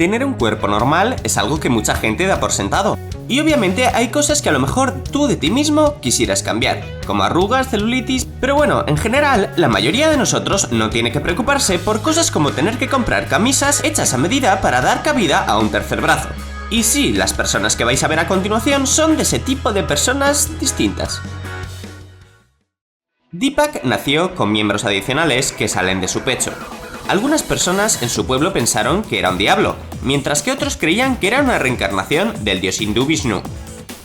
Tener un cuerpo normal es algo que mucha gente da por sentado. Y obviamente hay cosas que a lo mejor tú de ti mismo quisieras cambiar, como arrugas, celulitis, pero bueno, en general, la mayoría de nosotros no tiene que preocuparse por cosas como tener que comprar camisas hechas a medida para dar cabida a un tercer brazo. Y sí, las personas que vais a ver a continuación son de ese tipo de personas distintas. Deepak nació con miembros adicionales que salen de su pecho. Algunas personas en su pueblo pensaron que era un diablo, mientras que otros creían que era una reencarnación del dios hindú Vishnu.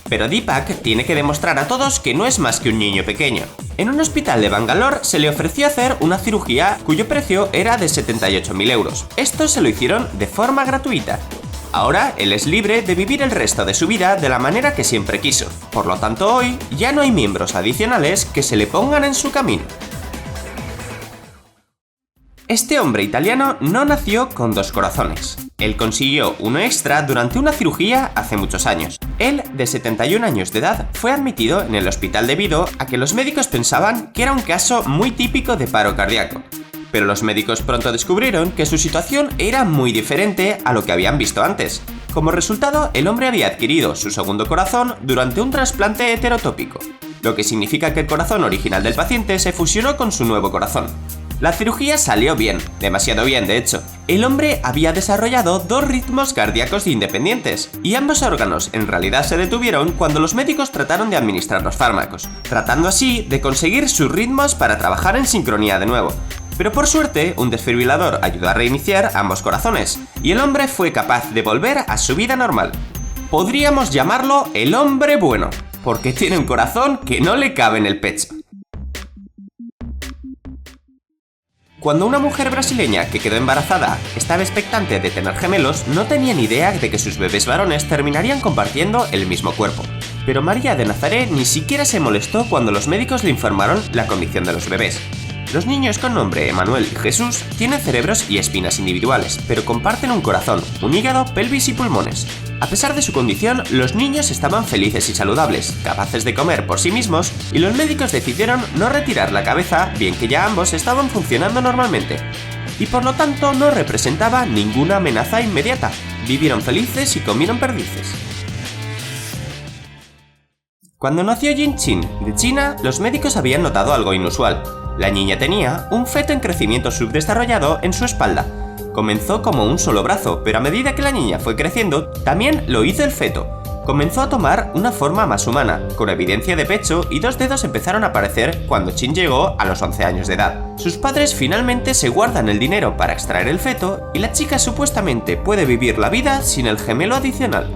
Pero Deepak tiene que demostrar a todos que no es más que un niño pequeño. En un hospital de Bangalore se le ofreció hacer una cirugía cuyo precio era de 78.000 euros. Esto se lo hicieron de forma gratuita. Ahora él es libre de vivir el resto de su vida de la manera que siempre quiso. Por lo tanto, hoy ya no hay miembros adicionales que se le pongan en su camino. Este hombre italiano no nació con dos corazones. Él consiguió uno extra durante una cirugía hace muchos años. Él, de 71 años de edad, fue admitido en el hospital debido a que los médicos pensaban que era un caso muy típico de paro cardíaco. Pero los médicos pronto descubrieron que su situación era muy diferente a lo que habían visto antes. Como resultado, el hombre había adquirido su segundo corazón durante un trasplante heterotópico, lo que significa que el corazón original del paciente se fusionó con su nuevo corazón. La cirugía salió bien, demasiado bien de hecho. El hombre había desarrollado dos ritmos cardíacos independientes, y ambos órganos en realidad se detuvieron cuando los médicos trataron de administrar los fármacos, tratando así de conseguir sus ritmos para trabajar en sincronía de nuevo. Pero por suerte, un desfibrilador ayudó a reiniciar ambos corazones, y el hombre fue capaz de volver a su vida normal. Podríamos llamarlo el hombre bueno, porque tiene un corazón que no le cabe en el pecho. Cuando una mujer brasileña que quedó embarazada estaba expectante de tener gemelos, no tenía ni idea de que sus bebés varones terminarían compartiendo el mismo cuerpo. Pero María de Nazaret ni siquiera se molestó cuando los médicos le informaron la condición de los bebés. Los niños con nombre Emanuel y Jesús tienen cerebros y espinas individuales, pero comparten un corazón, un hígado, pelvis y pulmones. A pesar de su condición, los niños estaban felices y saludables, capaces de comer por sí mismos, y los médicos decidieron no retirar la cabeza, bien que ya ambos estaban funcionando normalmente. Y por lo tanto no representaba ninguna amenaza inmediata. Vivieron felices y comieron perdices. Cuando nació Jinqin de China, los médicos habían notado algo inusual. La niña tenía un feto en crecimiento subdesarrollado en su espalda. Comenzó como un solo brazo, pero a medida que la niña fue creciendo, también lo hizo el feto. Comenzó a tomar una forma más humana, con evidencia de pecho, y dos dedos empezaron a aparecer cuando Chin llegó a los 11 años de edad. Sus padres finalmente se guardan el dinero para extraer el feto, y la chica supuestamente puede vivir la vida sin el gemelo adicional.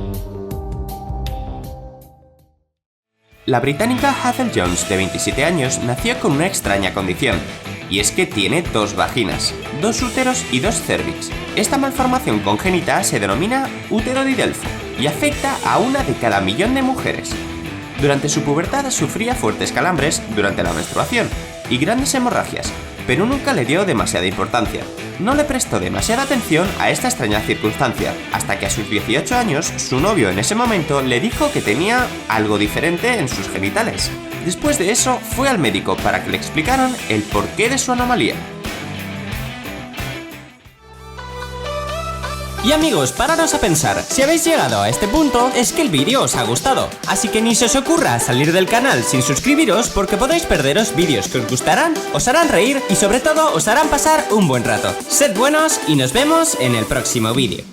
La británica Hazel Jones, de 27 años, nació con una extraña condición, y es que tiene dos vaginas, dos úteros y dos cérvix. Esta malformación congénita se denomina útero de Delfo y afecta a una de cada 1.000.000 de mujeres. Durante su pubertad sufría fuertes calambres durante la menstruación y grandes hemorragias, pero nunca le dio demasiada importancia. No le prestó demasiada atención a esta extraña circunstancia, hasta que a sus 18 años, su novio en ese momento le dijo que tenía algo diferente en sus genitales. Después de eso, fue al médico para que le explicaran el porqué de su anomalía. Y amigos, pararos a pensar, si habéis llegado a este punto es que el vídeo os ha gustado, así que ni se os ocurra salir del canal sin suscribiros porque podéis perderos vídeos que os gustarán, os harán reír y sobre todo os harán pasar un buen rato. Sed buenos y nos vemos en el próximo vídeo.